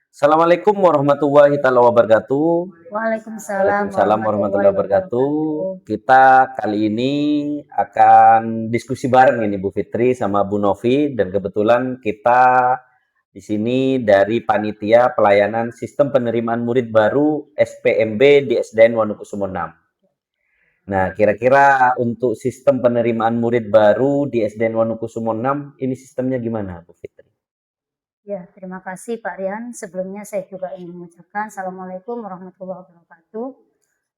Assalamualaikum warahmatullahi taala wabarakatuh. Waalaikumsalam Waalaikumsalam warahmatullahi warahmatullahi wabarakatuh. wabarakatuh. Kita kali ini akan diskusi bareng ini Bu Fitri sama Bu Novi dan kebetulan kita di sini dari Panitia Pelayanan Sistem Penerimaan Murid Baru SPMB di SDN Wonokusumo 6. Nah, kira-kira untuk sistem penerimaan murid baru di SDN Wonokusumo 6 ini sistemnya gimana Bu Fitri? Ya, terima kasih Pak Rian. Sebelumnya saya juga ingin mengucapkan Assalamualaikum warahmatullahi wabarakatuh.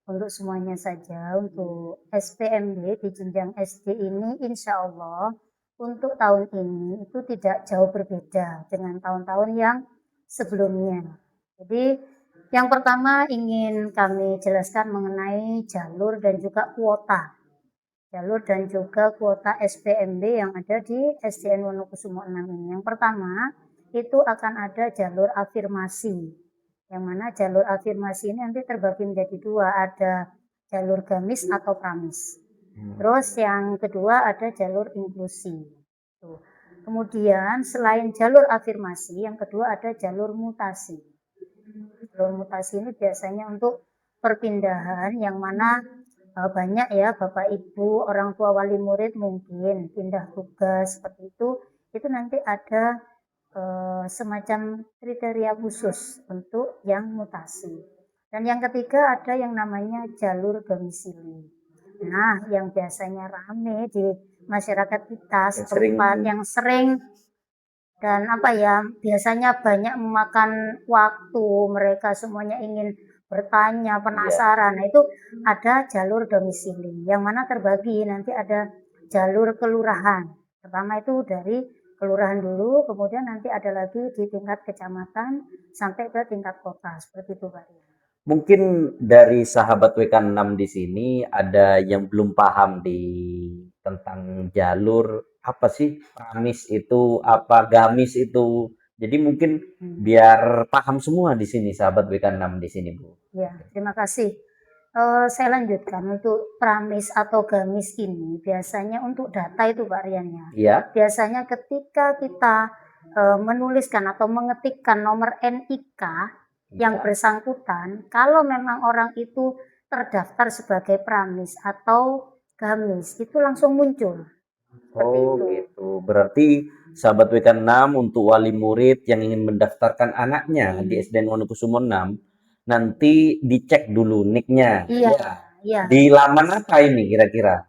Untuk semuanya saja, untuk SPMB di jenjang SD ini insya Allah untuk tahun ini itu tidak jauh berbeda dengan tahun-tahun yang sebelumnya. Jadi yang pertama ingin kami jelaskan mengenai jalur dan juga kuota. Jalur dan juga kuota SPMB yang ada di SDN Wonokusumo 6 ini. Yang pertama, itu akan ada jalur afirmasi. Yang mana jalur afirmasi ini nanti terbagi menjadi dua, ada jalur gamis atau pramis. Terus yang kedua ada jalur inklusi. Tuh. Kemudian selain jalur afirmasi, yang kedua ada jalur mutasi. Jalur mutasi ini biasanya untuk perpindahan yang mana banyak ya Bapak Ibu, orang tua wali murid mungkin pindah tugas seperti itu nanti ada semacam kriteria khusus untuk yang mutasi. Dan yang ketiga ada yang namanya jalur domisili. Nah, yang biasanya rame di masyarakat kita setempat yang sering dan biasanya banyak memakan waktu, mereka semuanya ingin bertanya, penasaran. Nah, itu ada jalur domisili yang mana terbagi, nanti ada jalur kelurahan. Pertama itu dari kelurahan dulu, kemudian nanti ada lagi di tingkat kecamatan sampai ke tingkat kota. Seperti itu, Pak. Mungkin dari sahabat WK6 di sini ada yang belum paham tentang jalur apa sih pramis itu, apa gamis itu. Jadi mungkin biar paham semua di sini sahabat WK6 di sini, Bu. Ya, terima kasih. Saya lanjutkan untuk pramis atau gamis ini biasanya untuk data itu Pak Rian ya. Iya. Biasanya ketika kita menuliskan atau mengetikkan nomor NIK yang bersangkutan, kalau memang orang itu terdaftar sebagai pramis atau gamis, itu langsung muncul. Oh gitu. Berarti sahabat WK6 untuk wali murid yang ingin mendaftarkan anaknya di SDN Wonokusumo 6, nanti dicek dulu nicknya. Iya, iya. Di laman apa ini kira-kira?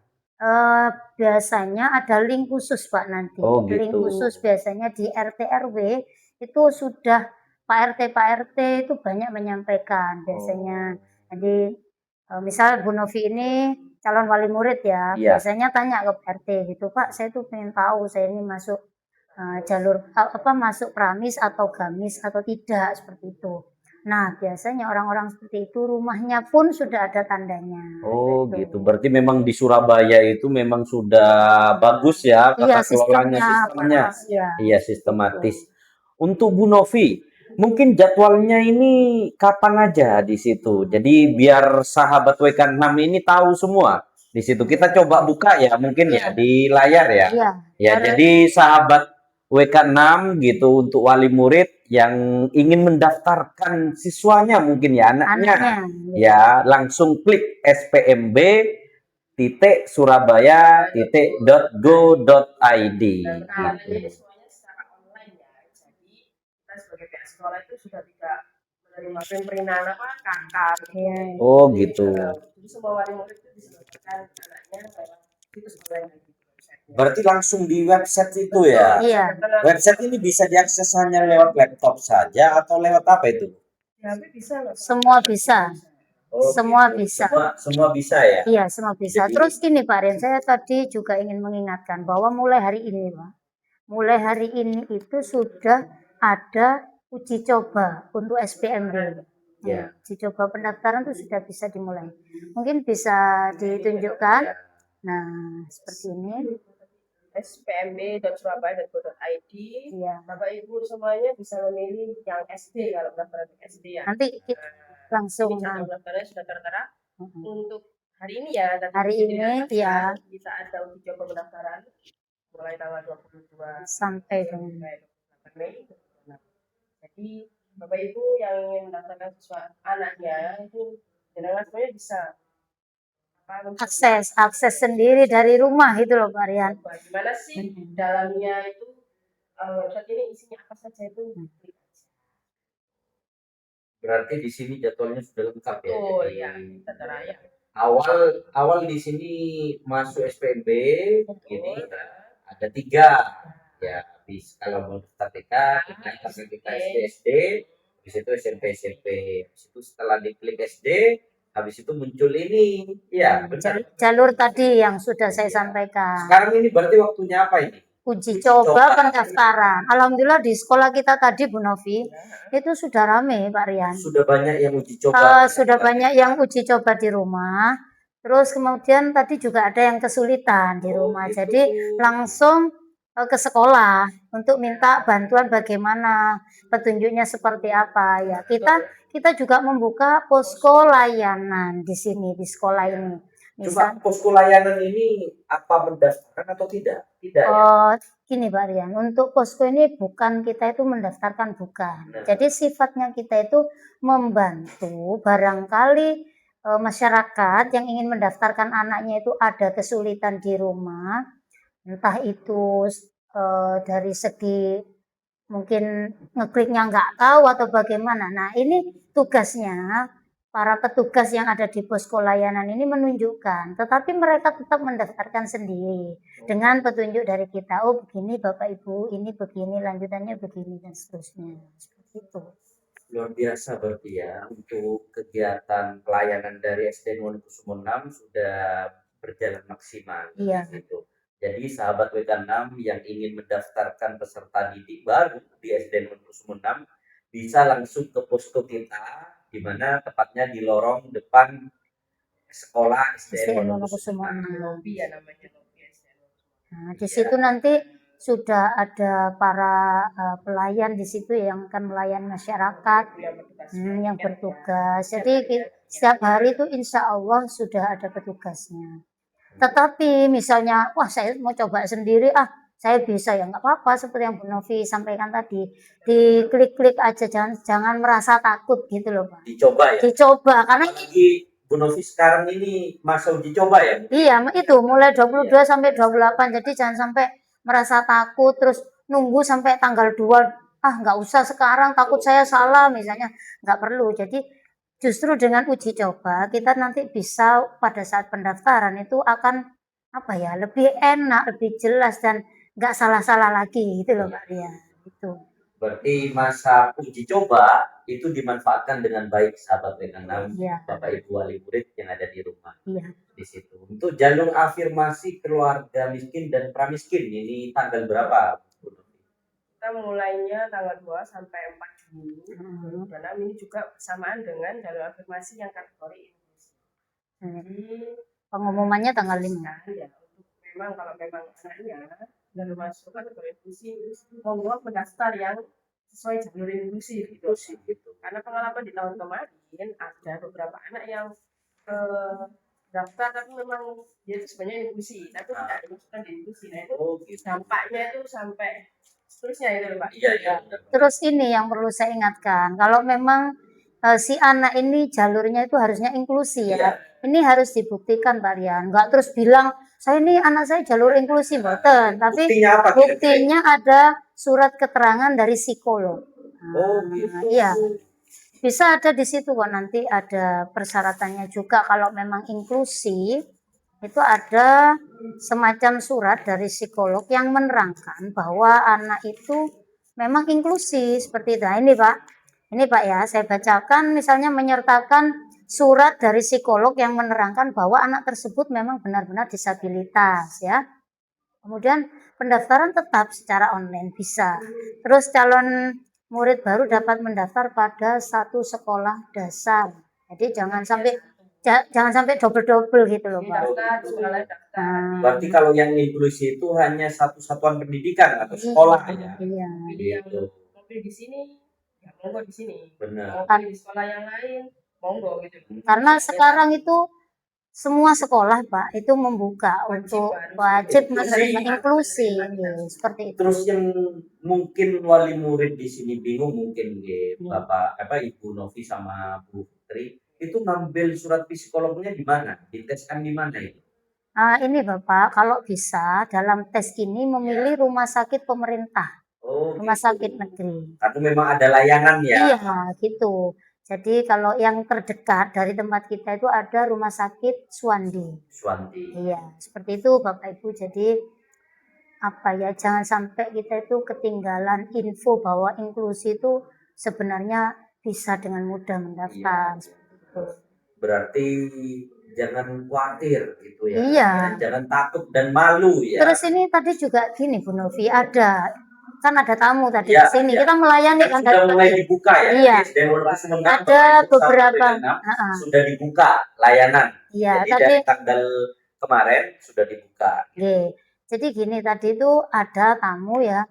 Biasanya ada link khusus Pak nanti. Oh Link gitu. khusus biasanya di RT RW itu sudah Pak RT itu banyak menyampaikan biasanya. Jadi misal Bu Novi ini calon wali murid ya, Iya. biasanya tanya ke RT gitu, Pak, saya tuh pengen tahu saya ini masuk jalur masuk pramis atau gamis atau tidak seperti itu. Nah, biasanya orang-orang seperti itu rumahnya pun sudah ada tandanya. Oh gitu. Berarti memang di Surabaya itu memang sudah bagus ya Iya, tata kelolanya, sistemnya. iya. Iya, sistematis. Untuk Bu Novi, mungkin jadwalnya ini kapan aja di situ. Jadi biar sahabat WK6 ini tahu semua di situ. Kita coba buka ya mungkin ya di layar ya. Iya. Ya, jadi sahabat WK6 gitu untuk wali murid yang ingin mendaftarkan siswanya mungkin ya anaknya. Ya, langsung klik SPMB surabaya.go.id gitu. Semuanya secara online ya. Jadi kita sebagai pihak sekolah itu sudah tidak menerima perizinan kakak. Oh gitu. Jadi semua wali murid itu disesuaikan anaknya lewat situs online. Berarti langsung di website itu ya? Iya. Website ini bisa diakses hanya lewat laptop saja atau lewat apa itu? Semua bisa. Oh, semua gitu. bisa. Semua bisa ya? Iya, semua bisa. Jadi, Terus gini Pak Ren, saya tadi juga ingin mengingatkan bahwa mulai hari ini Pak, mulai hari ini itu sudah ada uji coba untuk SPMB. Ya. Uji coba pendaftaran itu sudah bisa dimulai. Mungkin bisa ditunjukkan. Nah, seperti ini. spmb.surabaya.go.id. Iya. Bapak Ibu semuanya bisa memilih yang SD kalau pendaftaran SD ya. Nanti kita langsung pendaftarannya sudah tertera. Untuk hari ini ya, hari ini ya bisa ada uji coba pendaftaran mulai tanggal 22 sampai dengan Mei. Jadi Bapak Ibu yang ingin mendaftarkan siswa anaknya itu jenengan semuanya bisa akses sendiri dari rumah itu loh Pak Rian. coba gimana sih dalamnya itu website ini isinya apa saja itu klik aja. Berarti di sini jadwalnya sudah lengkap ya. Oh Jadi iya, tata raya. awal di sini masuk SPMB ini ada 3 ya. Kalau mau daftar TK, kita SD, habis itu SMP. Habis itu setelah diklik SD, habis itu muncul ini. Ya, benar. Jalur tadi yang sudah saya sampaikan. Sekarang ini berarti waktunya apa ini? Uji coba pendaftaran. Alhamdulillah di sekolah kita tadi Bu Novi itu sudah rame Pak Rian. Sudah banyak yang uji coba. Sudah banyak yang uji coba di rumah. Terus kemudian tadi juga ada yang kesulitan di rumah. Jadi langsung ke sekolah untuk minta bantuan bagaimana, petunjuknya seperti apa ya. Kita juga membuka posko layanan di sini di sekolah ini. Cuma posko layanan ini apa mendaftarkan atau tidak? Tidak ya? Gini Pak Rian, untuk posko ini bukan kita itu mendaftarkan, bukan. Jadi sifatnya kita itu membantu barangkali masyarakat yang ingin mendaftarkan anaknya itu ada kesulitan di rumah, entah itu dari segi mungkin ngekliknya nggak tahu atau bagaimana. Nah ini tugasnya para petugas yang ada di posko layanan ini menunjukkan, tetapi mereka tetap mendaftarkan sendiri dengan petunjuk dari kita. Oh begini Bapak Ibu, ini begini, lanjutannya begini dan seterusnya. Seperti itu. Luar biasa berarti ya, untuk kegiatan pelayanan dari SD Wonokusumo 6 sudah berjalan maksimal. Iya. Gitu. Jadi sahabat WK6 yang ingin mendaftarkan peserta didik baru di SD Wonokusumo 6 bisa langsung ke posko kita, di mana tepatnya di lorong depan sekolah SD Wonokusumo 6. Lobby ya namanya, lobby SD. Nah, di situ nanti sudah ada para pelayan di situ yang akan melayani masyarakat yang bertugas. Jadi setiap hari itu insya Allah sudah ada petugasnya. Tetapi misalnya, wah saya mau coba sendiri, saya bisa ya nggak apa-apa, seperti yang Bu Novi sampaikan tadi, diklik-klik aja, jangan merasa takut gitu loh Pak. Dicoba ya? Dicoba, karena apalagi Bu Novi sekarang ini masa uji coba ya? Iya, itu mulai 22 sampai 28, jadi jangan sampai merasa takut terus nunggu sampai tanggal 2, nggak usah sekarang, takut saya salah misalnya, nggak perlu. Jadi justru dengan uji coba kita nanti bisa pada saat pendaftaran itu akan lebih enak, lebih jelas dan nggak salah-salah lagi gitu loh Mbak Ria. Itu. Berarti masa uji coba itu dimanfaatkan dengan baik sahabat WK6, Bapak Ibu wali murid yang ada di rumah. Iya. Di situ. Untuk jalur afirmasi keluarga miskin dan pramiskin ini tanggal berapa? Kita mulainya tanggal 2 sampai 4 Juni 2026. Ini juga bersamaan dengan jalur afirmasi yang kategori inklusi. Jadi pengumumannya tanggal 5. Ya, memang kalau memang anaknya dan masuk kategori inklusi, monggo mendaftar yang sesuai jalur inklusi gitu. Karena pengalaman di tahun kemarin ada beberapa anak yang daftar tapi memang dia itu sebenarnya inklusi, tapi tidak dimasukkan di inklusi. Nah itu dampaknya itu sampai seterusnya itu Pak. Iya. Terus ini yang perlu saya ingatkan, kalau memang si anak ini jalurnya itu harusnya inklusi ya. Ini harus dibuktikan Pak Rian. Enggak terus bilang saya ini anak saya jalur inklusi boten, tapi buktinya ada surat keterangan dari psikolog. Iya. Bisa ada di situ kok, nanti ada persyaratannya juga. Kalau memang inklusi itu ada semacam surat dari psikolog yang menerangkan bahwa anak itu memang inklusi seperti itu. Nah, ini Pak ya, saya bacakan misalnya menyertakan surat dari psikolog yang menerangkan bahwa anak tersebut memang benar-benar disabilitas ya. Kemudian pendaftaran tetap secara online bisa. Terus calon murid baru dapat mendaftar pada satu sekolah dasar. Jadi jangan sampai double-double gitu loh Pak. Berarti kalau yang inklusi itu hanya satu satuan pendidikan atau sekolah ya? Iya. Gitu. Tapi di sini ya monggo di sini. Benar. Di sekolah yang lain monggo gitu. Karena sekarang itu semua sekolah Pak itu membuka untuk wajib menerima inklusi, seperti itu. Terus yang mungkin wali murid di sini bingung mungkin Bapak Ibu Novi sama Bu Putri itu ngambil surat psikolognya di mana? Diteskan di mana itu? Ini Bapak, kalau bisa dalam tes ini memilih rumah sakit pemerintah, rumah sakit negeri. Karena memang ada layanan ya. Iya, gitu. Jadi kalau yang terdekat dari tempat kita itu ada rumah sakit Suwandi. Iya, seperti itu Bapak Ibu. Jadi apa ya, jangan sampai kita itu ketinggalan info bahwa inklusi itu sebenarnya bisa dengan mudah mendaftar. Iya. Berarti jangan khawatir gitu ya. Iya. Jangan takut dan malu ya. Terus ini tadi juga gini Bu Novi, kan ada tamu tadi di sini. Kita melayani kan sudah mulai dibuka ya. Iya. Ada beberapa sudah dibuka layanan. Iya, jadi dari tanggal kemarin sudah dibuka. Jadi gini, tadi itu ada tamu ya.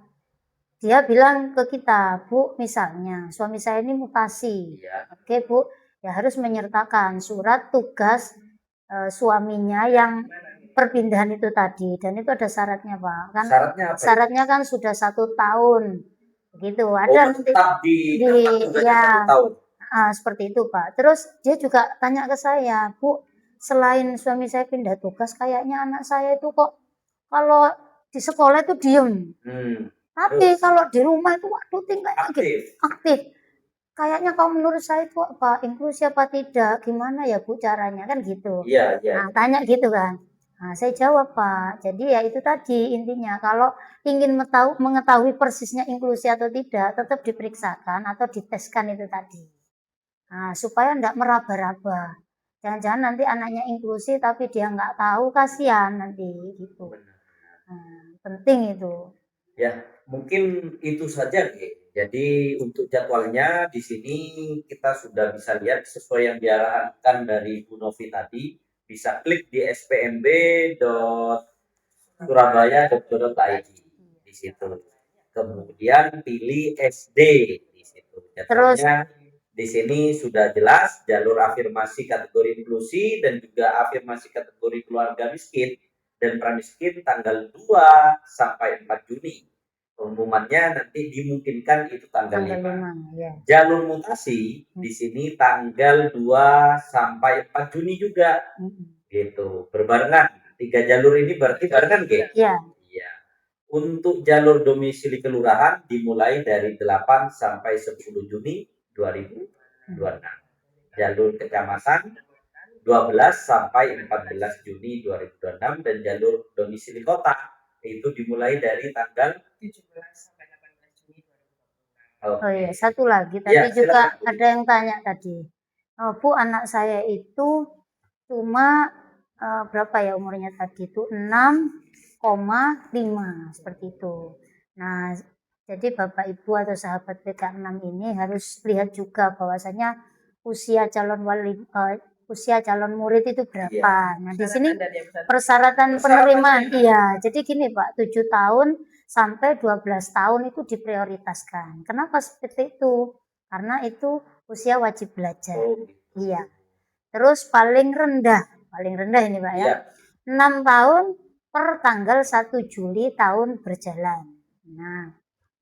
Dia bilang ke kita, Bu, misalnya suami saya ini mutasi. Iya. Oke, Bu, ya harus menyertakan surat tugas suaminya yang perpindahan itu tadi, dan itu ada syaratnya Pak. Kan syaratnya kan sudah 1 tahun, begitu. Ada nanti ya seperti itu Pak. Terus dia juga tanya ke saya, Bu, selain suami saya pindah tugas, kayaknya anak saya itu kok kalau di sekolah itu diem, tapi kalau di rumah itu waduh tingkahnya aktif. Kayaknya kalau menurut saya itu apa, inklusi apa tidak, gimana ya Bu caranya, kan gitu. Iya. Nah, tanya gitu kan. Nah, saya jawab Pak, jadi ya itu tadi intinya, kalau ingin mengetahui persisnya inklusi atau tidak, tetap diperiksakan atau diteskan itu tadi. Nah, supaya enggak meraba-raba. Jangan-jangan nanti anaknya inklusi tapi dia nggak tahu, kasihan nanti gitu. Penting itu. Ya, mungkin itu saja, Jadi untuk jadwalnya di sini kita sudah bisa lihat sesuai yang diarahkan dari Bu Novi tadi. Bisa klik di spmb.surabaya.go.id di situ. Kemudian pilih SD di situ. Jadwalnya di sini sudah jelas jalur afirmasi kategori inklusi dan juga afirmasi kategori keluarga miskin dan pramiskin tanggal 2 sampai 4 Juni. Pengumumannya nanti dimungkinkan itu tanggal 5. Ya. Jalur mutasi di sini tanggal 2 sampai 4 Juni juga. Gitu. Berbarengan. 3 jalur ini berarti barengan, Iya. Iya. Untuk jalur domisili kelurahan dimulai dari 8 sampai 10 Juni 2026. Jalur kecamatan 12 sampai 14 Juni 2026 dan jalur domisili kota itu dimulai dari tanggal 17 sampai 18 Juni 2026. Oh iya, satu lagi tadi ya, juga ada yang tanya tadi. Bu, anak saya itu cuma berapa ya umurnya tadi itu 6,5 seperti itu. Nah, jadi Bapak Ibu atau sahabat PK6 ini harus lihat juga bahwasanya usia calon murid itu berapa. Iya. Nah, di sini persyaratan penerimaan. Iya, jadi gini Pak, 7 tahun sampai 12 tahun itu diprioritaskan. Kenapa seperti itu? Karena itu usia wajib belajar. Iya. Terus paling rendah ini Pak ya. 6 tahun per tanggal 1 Juli tahun berjalan. Nah,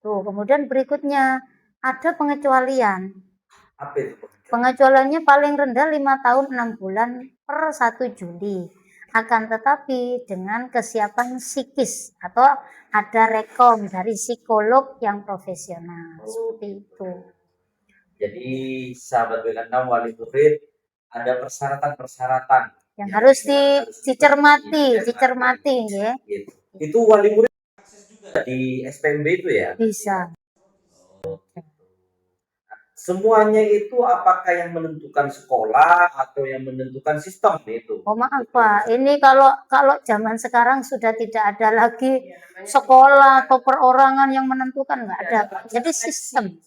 tuh kemudian berikutnya ada pengecualian. Apa itu? Pengecualiannya paling rendah 5 tahun 6 bulan per 1 Juli. Akan tetapi dengan kesiapan psikis atau ada rekom dari psikolog yang profesional. Seperti itu. Jadi sahabat PK6 wali murid ada persyaratan-persyaratan yang harus dicermati ya. Itu wali murid akses juga di SPMB itu ya? Bisa. Semuanya itu apakah yang menentukan sekolah atau yang menentukan sistem itu? Oh maaf Pak, ini kalau zaman sekarang sudah tidak ada lagi sekolah atau perorangan yang menentukan, nggak ada Pak. Jadi sistem.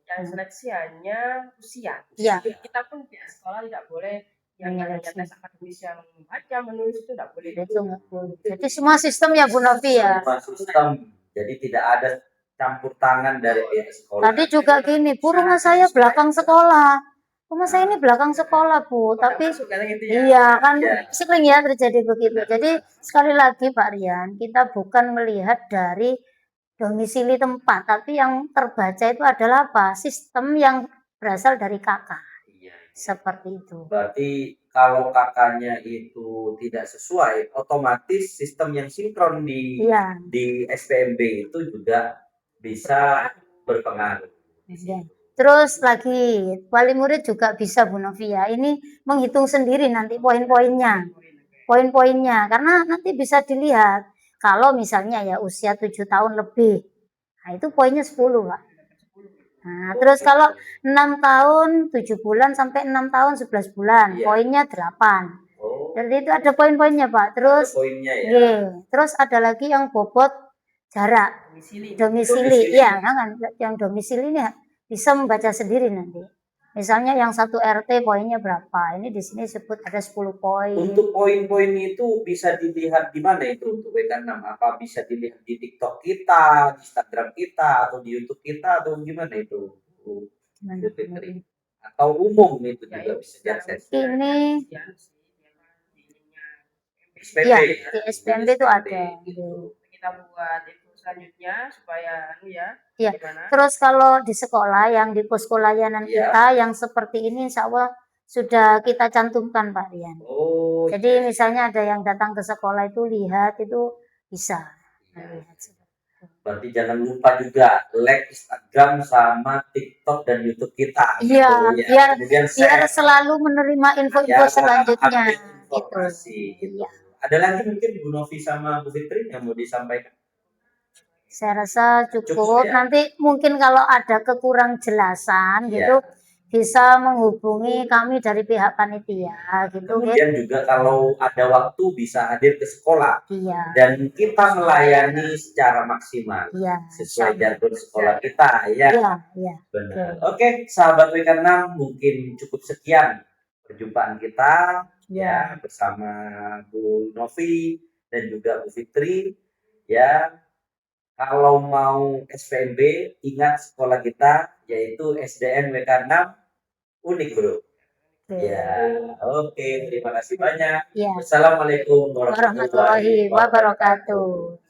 Yang seleksi hanya usia. Ya. Kita pun di sekolah tidak boleh yang namanya tes akademis yang membaca menulis itu tidak boleh. Itu nggak boleh. Jadi semua sistem ya Bu Novi ya. Semua sistem. Jadi tidak ada campur tangan dari pihak sekolah. Tadi juga gini, Bu, rumah saya belakang sekolah. rumah saya ini belakang sekolah Bu, Nggak tapi masuk kan gitu ya. iya kan Ya. sering ya terjadi begitu. Jadi sekali lagi Pak Rian, kita bukan melihat dari domisili tempat, tapi yang terbaca itu adalah apa? Sistem yang berasal dari kakak. Iya. Seperti itu. Berarti kalau kakaknya itu tidak sesuai, otomatis sistem yang sinkron Iya. di SPMB itu juga bisa berpengaruh. Iya. Terus lagi wali murid juga bisa Bu Novia. Ini menghitung sendiri nanti poin-poinnya. Poin-poinnya karena nanti bisa dilihat kalau misalnya ya usia 7 tahun lebih. Nah, itu poinnya 10, Pak. Nah, terus kalau 6 tahun 7 bulan sampai 6 tahun 11 bulan, Iya. poinnya 8. Oh, Jadi itu ada poin-poinnya, Pak. Terus ada poinnya ya. iya, terus ada lagi yang bobot jarak Domisili. domisili. Iya, kan yang domisili ini bisa membaca sendiri nanti. Misalnya yang satu RT poinnya berapa? Ini di sini sebut ada 10 poin. Untuk poin-poin itu bisa dilihat di mana itu untuk WK6? Apa bisa dilihat di TikTok kita, di Instagram kita, atau di YouTube kita, atau gimana itu? Gimana? Bu Fitri? Atau umum itu Ya, juga bisa diakses? Ini SPP iya, ya? di SPMB itu ada. Gitu. Kita buat itu selanjutnya supaya ya Iya. gimana? Terus kalau di sekolah yang di posko layanan Iya. kita yang seperti ini insya Allah sudah kita cantumkan Pak Rian. Oh, Jadi misalnya ada yang datang ke sekolah itu lihat itu bisa. iya. Lihat. Berarti jangan lupa juga like Instagram sama TikTok dan YouTube kita. Iya, gitu, ya. biar Kemudian selalu menerima info-info ya, selanjutnya update gitu. informasi gitu. Iya. Ada lagi mungkin Bu Novi sama Bu Fitri yang mau disampaikan? Saya rasa Cukup cukup. ya? Nanti mungkin kalau ada kekurang jelasan Iya. gitu bisa menghubungi kami dari pihak panitia gitu. Kemudian juga kalau ada waktu bisa hadir ke sekolah Iya. dan kita melayani secara maksimal Iya. sesuai jargon sekolah kita ya. Iya, iya. Benar. Oke, sahabat WK6 mungkin cukup sekian perjumpaan kita ya bersama Bu Novi dan juga Bu Fitri ya. Kalau mau SPMB ingat sekolah kita yaitu SDN WK6 Unik Bro. Ya, oke, terima kasih banyak. Iya. Wassalamualaikum warahmatullahi Warahmatullahi wabarakatuh.